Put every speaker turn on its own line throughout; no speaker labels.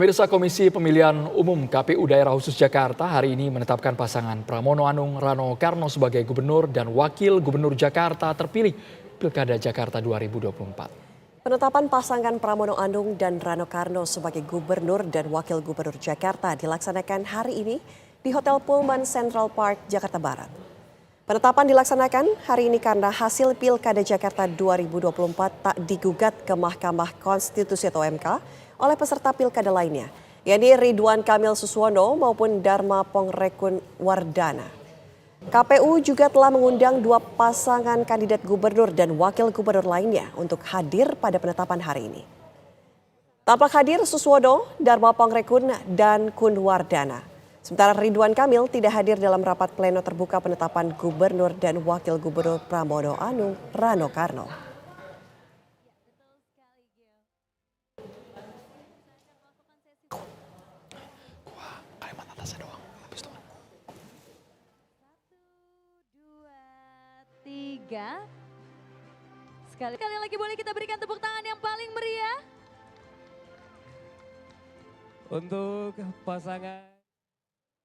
Pemirsa Komisi Pemilihan Umum KPU Daerah Khusus Jakarta hari ini menetapkan pasangan Pramono Anung Rano Karno sebagai Gubernur dan Wakil Gubernur Jakarta terpilih Pilkada Jakarta 2024.
Penetapan pasangan Pramono Anung dan Rano Karno sebagai Gubernur dan Wakil Gubernur Jakarta dilaksanakan hari ini di Hotel Pullman Central Park, Jakarta Barat. Penetapan dilaksanakan hari ini karena hasil Pilkada Jakarta 2024 tak digugat ke Mahkamah Konstitusi atau MK oleh peserta pilkada lainnya, yakni Ridwan Kamil Suswono maupun Dharma Pongrekun Wardana. KPU juga telah mengundang dua pasangan kandidat gubernur dan wakil gubernur lainnya untuk hadir pada penetapan hari ini. Tampak hadir Suswono, Dharma Pongrekun, dan Kun Wardana. Sementara Ridwan Kamil tidak hadir dalam rapat pleno terbuka penetapan gubernur dan wakil gubernur Pramono Anung Rano Karno.
Sekali lagi boleh kita berikan tepuk tangan yang paling meriah
untuk pasangan.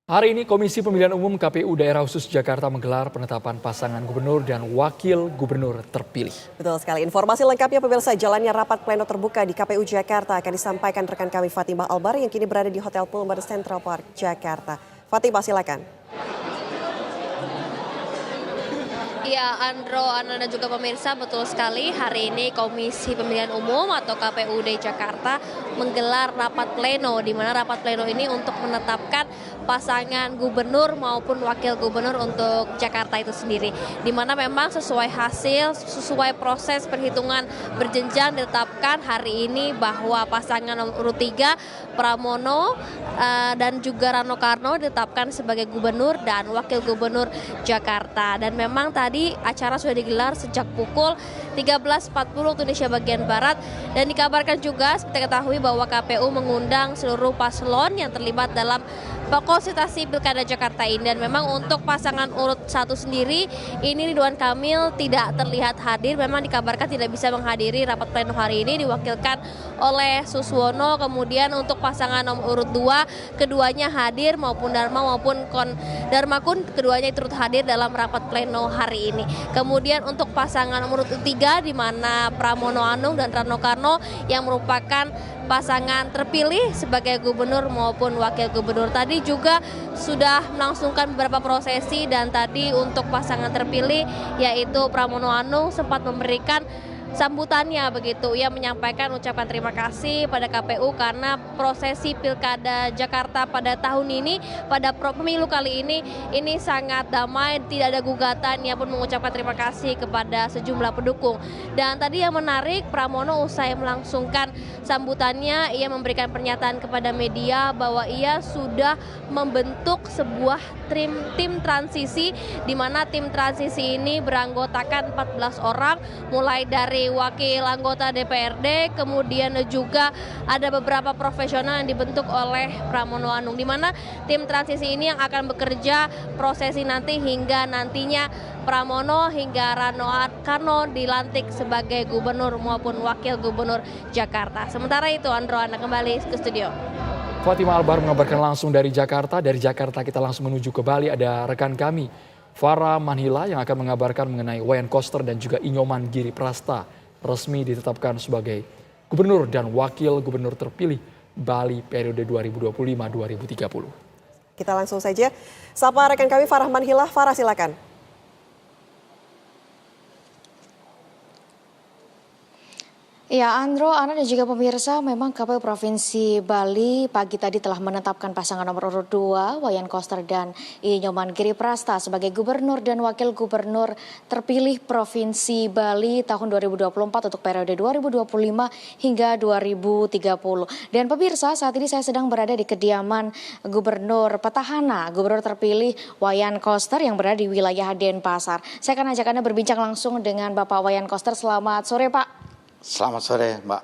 Hari ini Komisi Pemilihan Umum KPU Daerah Khusus Jakarta menggelar penetapan pasangan gubernur dan wakil gubernur terpilih.
Betul sekali. Informasi lengkapnya pemirsa, jalannya rapat pleno terbuka di KPU Jakarta akan disampaikan rekan kami Fatimah Albar yang kini berada di Hotel Pullman Central Park, Jakarta. Fatimah, silakan.
Ya, Andro, Ana dan juga pemirsa, betul sekali hari ini Komisi Pemilihan Umum atau KPUD Jakarta menggelar rapat pleno, di mana rapat pleno ini untuk menetapkan pasangan gubernur maupun wakil gubernur untuk Jakarta itu sendiri. Di mana memang sesuai hasil, sesuai proses perhitungan berjenjang ditetapkan hari ini bahwa pasangan nomor urut 3 Pramono dan juga Rano Karno ditetapkan sebagai gubernur dan wakil gubernur Jakarta. Dan memang tadi acara sudah digelar sejak pukul 13.40 waktu Indonesia bagian Barat dan dikabarkan juga seperti ketahui bahwa KPU mengundang seluruh paslon yang terlibat dalam konsultasi Pilkada Jakarta ini. Dan memang untuk pasangan urut 1 sendiri ini Ridwan Kamil tidak terlihat hadir, memang dikabarkan tidak bisa menghadiri rapat pleno hari ini, diwakilkan oleh Suswono. Kemudian untuk pasangan nomor urut 2 keduanya hadir, maupun Dharma maupun Dharma Kun, keduanya turut hadir dalam rapat pleno hari ini. Kemudian untuk pasangan nomor urut 3 di mana Pramono Anung dan Rano Karno yang merupakan pasangan terpilih sebagai gubernur maupun wakil gubernur tadi juga sudah melangsungkan beberapa prosesi. Dan tadi untuk pasangan terpilih yaitu Pramono Anung sempat memberikan sambutannya begitu. Ia menyampaikan ucapan terima kasih pada KPU karena prosesi Pilkada Jakarta pada tahun ini, pada pemilu kali ini sangat damai, tidak ada gugatan. Ia pun mengucapkan terima kasih kepada sejumlah pendukung. Dan tadi yang menarik, Pramono usai melangsungkan sambutannya, ia memberikan pernyataan kepada media bahwa ia sudah membentuk sebuah tim transisi, di mana tim transisi ini beranggotakan 14 orang, mulai dari wakil anggota DPRD, kemudian juga ada beberapa profesional yang dibentuk oleh Pramono Anung, di mana tim transisi ini yang akan bekerja prosesi nanti hingga nantinya Pramono hingga Rano Karno dilantik sebagai gubernur maupun wakil gubernur Jakarta. Sementara itu, Andro, Anda kembali ke studio.
Fatimah Albar mengabarkan langsung dari Jakarta. Dari Jakarta kita langsung menuju ke Bali, ada rekan kami Farah Manhila yang akan mengabarkan mengenai Wayan Koster dan juga Inyoman Giri Prasta resmi ditetapkan sebagai gubernur dan wakil gubernur terpilih Bali periode 2025-2030.
Kita langsung saja sapa rekan kami Farah Manhila. Farah, silakan.
Ya, Andro, Ana dan juga pemirsa, memang KPU Provinsi Bali pagi tadi telah menetapkan pasangan nomor urut 2, Wayan Koster dan Inyoman Giri Prasta sebagai gubernur dan wakil gubernur terpilih Provinsi Bali tahun 2024 untuk periode 2025 hingga 2030. Dan pemirsa, saat ini saya sedang berada di kediaman Gubernur Petahana, Gubernur terpilih Wayan Koster yang berada di wilayah Denpasar. Saya akan ajak Anda berbincang langsung dengan Bapak Wayan Koster. Selamat sore, Pak.
Selamat sore, Mbak.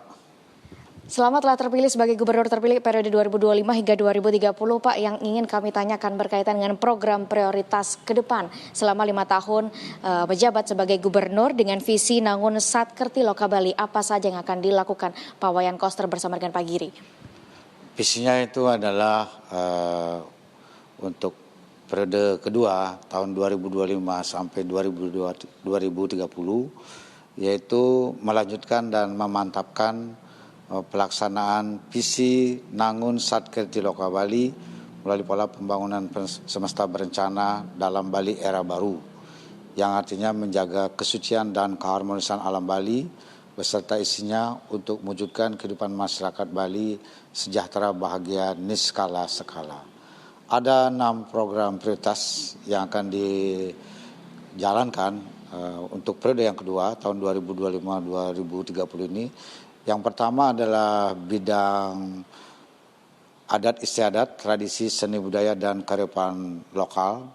Selamat telah terpilih sebagai gubernur terpilih periode 2025 hingga 2030, Pak. Yang ingin kami tanyakan berkaitan dengan program prioritas ke depan selama 5 tahun menjabat sebagai gubernur dengan visi Nangun Satkerti Loka Bali. Apa saja yang akan dilakukan Pak Wayan Koster bersama dengan Pak Giri?
Visinya itu adalah untuk periode kedua tahun 2025 sampai 2030, yaitu melanjutkan dan memantapkan pelaksanaan visi Nangun Satker Tiloka Bali melalui pola pembangunan semesta berencana dalam Bali era baru, yang artinya menjaga kesucian dan keharmonisan alam Bali beserta isinya untuk mewujudkan kehidupan masyarakat Bali sejahtera, bahagia, niskala sekala. Ada 6 program prioritas yang akan dijalankan untuk periode yang kedua tahun 2025-2030 ini. Yang pertama adalah bidang adat istiadat, tradisi, seni budaya dan kearifan lokal.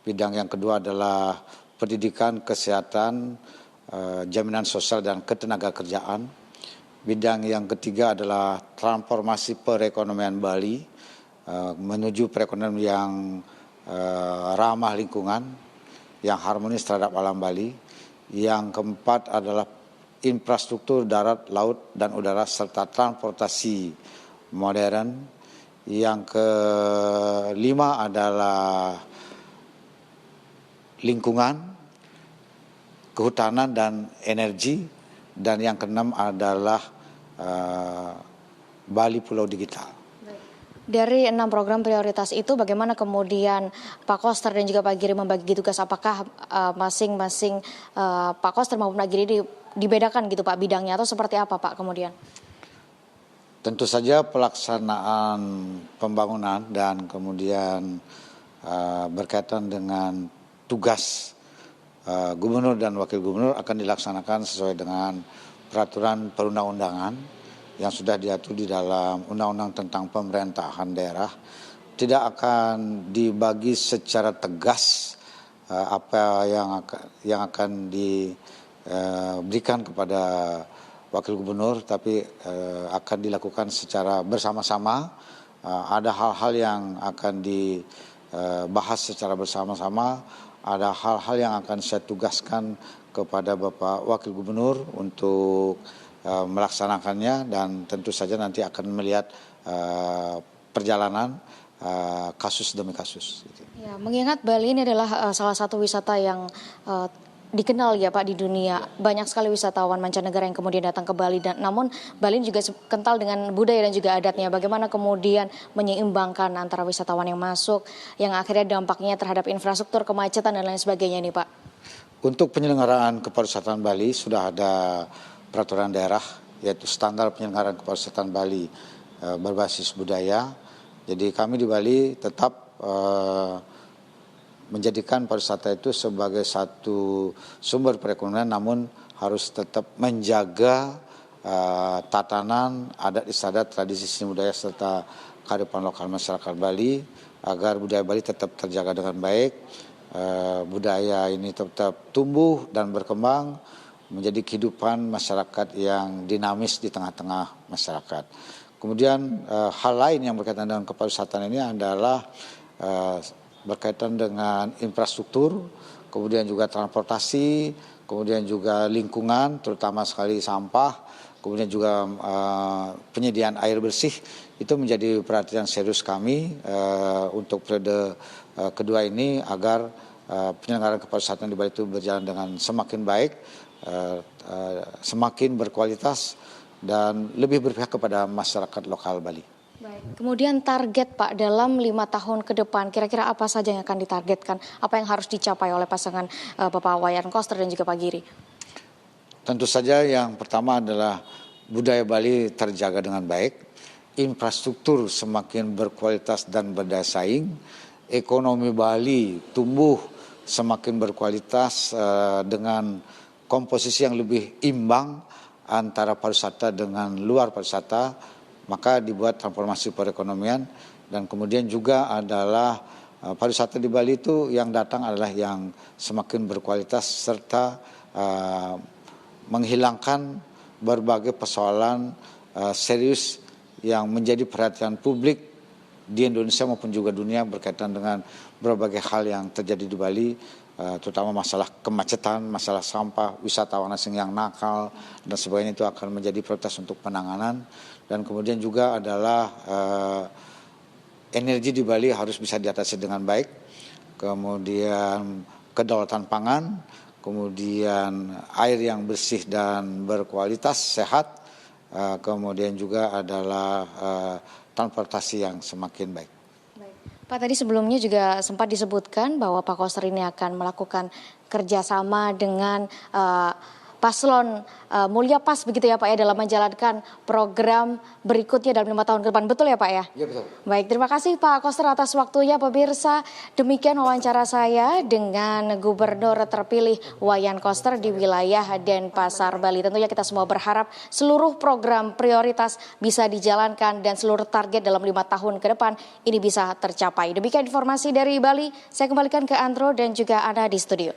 Bidang yang kedua adalah pendidikan, kesehatan, jaminan sosial dan ketenagakerjaan. Bidang yang ketiga adalah transformasi perekonomian Bali menuju perekonomian yang ramah lingkungan, yang harmonis terhadap alam Bali. Yang keempat adalah infrastruktur darat, laut, dan udara serta transportasi modern. Yang kelima adalah lingkungan, kehutanan, dan energi. Dan yang keenam adalah Bali Pulau Digital.
Dari 6 program prioritas itu bagaimana kemudian Pak Koster dan juga Pak Giri membagi tugas? Apakah masing-masing Pak Koster maupun Pak Giri dibedakan gitu Pak bidangnya, atau seperti apa Pak kemudian?
Tentu saja pelaksanaan pembangunan dan kemudian berkaitan dengan tugas gubernur dan wakil gubernur akan dilaksanakan sesuai dengan peraturan perundang-undangan yang sudah diatur di dalam undang-undang tentang pemerintahan daerah. Tidak akan dibagi secara tegas apa yang akan diberikan kepada wakil gubernur, tapi akan dilakukan secara bersama-sama. Ada hal-hal yang akan dibahas secara bersama-sama, ada hal-hal yang akan saya tugaskan kepada Bapak Wakil Gubernur untuk melaksanakannya, dan tentu saja nanti akan melihat perjalanan kasus demi kasus.
Ya, mengingat Bali ini adalah salah satu wisata yang dikenal ya Pak di dunia. Banyak sekali wisatawan mancanegara yang kemudian datang ke Bali, dan namun Bali juga kental dengan budaya dan juga adatnya. Bagaimana kemudian menyeimbangkan antara wisatawan yang masuk yang akhirnya dampaknya terhadap infrastruktur, kemacetan dan lain sebagainya nih Pak?
Untuk penyelenggaraan kepariwisataan Bali sudah ada peraturan daerah, yaitu standar penyelenggaraan kepariwisataan Bali berbasis budaya. Jadi kami di Bali tetap menjadikan pariwisata itu sebagai satu sumber perekonomian, namun harus tetap menjaga tatanan adat istiadat, tradisi, seni budaya serta kearifan lokal masyarakat Bali agar budaya Bali tetap terjaga dengan baik. Budaya ini tetap tumbuh dan berkembang menjadi kehidupan masyarakat yang dinamis di tengah-tengah masyarakat. Kemudian hal lain yang berkaitan dengan kepariwisataan ini adalah berkaitan dengan infrastruktur, kemudian juga transportasi, kemudian juga lingkungan, terutama sekali sampah, kemudian juga penyediaan air bersih. Itu menjadi perhatian serius kami untuk periode kedua ini agar penyelenggaraan kepariwisataan di Bali itu berjalan dengan semakin baik, semakin berkualitas, dan lebih berpihak kepada masyarakat lokal Bali.
Baik. Kemudian target Pak dalam 5 tahun ke depan, kira-kira apa saja yang akan ditargetkan? Apa yang harus dicapai oleh pasangan Bapak Wayan Koster dan juga Pak Giri?
Tentu saja yang pertama adalah budaya Bali terjaga dengan baik, infrastruktur semakin berkualitas dan berdaya saing, ekonomi Bali tumbuh semakin berkualitas dengan komposisi yang lebih imbang antara pariwisata dengan luar pariwisata, maka dibuat transformasi perekonomian. Dan kemudian juga adalah pariwisata di Bali itu yang datang adalah yang semakin berkualitas serta menghilangkan berbagai persoalan serius yang menjadi perhatian publik di Indonesia maupun juga dunia berkaitan dengan berbagai hal yang terjadi di Bali, terutama masalah kemacetan, masalah sampah, wisatawan asing yang nakal, dan sebagainya itu akan menjadi prioritas untuk penanganan. Dan kemudian juga adalah energi di Bali harus bisa diatasi dengan baik, kemudian kedaulatan pangan, kemudian air yang bersih dan berkualitas, sehat, kemudian juga adalah transportasi yang semakin baik.
Pak, tadi sebelumnya juga sempat disebutkan bahwa Pak Koster ini akan melakukan kerjasama dengan paslon Mulia Pas begitu ya Pak ya, dalam menjalankan program berikutnya dalam 5 tahun ke depan. Betul ya Pak ya? Iya betul. Baik, terima kasih Pak Koster atas waktunya. Pemirsa, demikian wawancara saya dengan Gubernur terpilih Wayan Koster di wilayah Denpasar, Bali. Tentunya kita semua berharap seluruh program prioritas bisa dijalankan dan seluruh target dalam 5 tahun ke depan ini bisa tercapai. Demikian informasi dari Bali. Saya kembalikan ke Andro dan juga Ana di studio.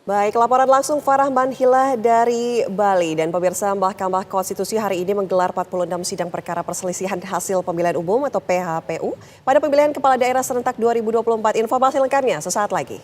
Baik, laporan langsung Farah Manhilah dari Bali. Dan pemirsa, Mahkamah Konstitusi hari ini menggelar 46 sidang perkara perselisihan hasil pemilihan umum atau PHPU pada pemilihan kepala daerah serentak 2024. Informasi lengkapnya sesaat lagi.